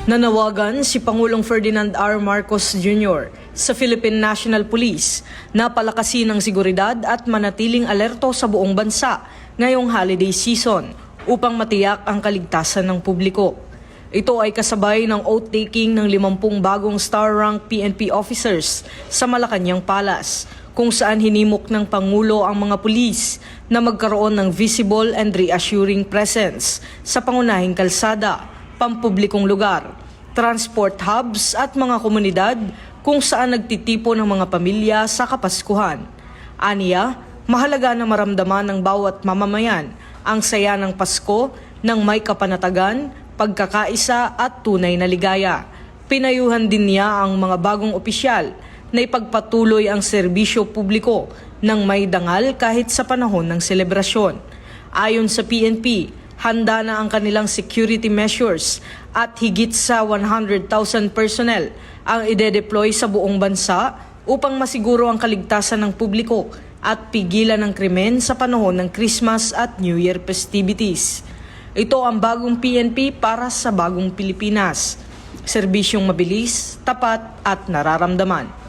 Nanawagan si Pangulong Ferdinand R. Marcos Jr. sa Philippine National Police na palakasin ang seguridad at manatiling alerto sa buong bansa ngayong holiday season upang matiyak ang kaligtasan ng publiko. Ito ay kasabay ng oath-taking ng 50 bagong star-rank PNP officers sa Malacanang Palace, kung saan hinimok ng Pangulo ang mga pulis na magkaroon ng visible and reassuring presence sa pangunahing kalsada, pampublikong lugar, transport hubs at mga komunidad kung saan nagtitipo ng mga pamilya sa Kapaskuhan. Aniya, mahalaga na maramdaman ng bawat mamamayan ang saya ng Pasko ng may kapanatagan, pagkakaisa at tunay na ligaya. Pinayuhan din niya ang mga bagong opisyal na ipagpatuloy ang serbisyo publiko ng may dangal kahit sa panahon ng selebrasyon. Ayon sa PNP, handa na ang kanilang security measures at higit sa 100,000 personnel ang ide-deploy sa buong bansa upang masiguro ang kaligtasan ng publiko at pigilan ang krimen sa panahon ng Christmas at New Year festivities. Ito ang bagong PNP para sa bagong Pilipinas. Serbisyong mabilis, tapat at nararamdaman.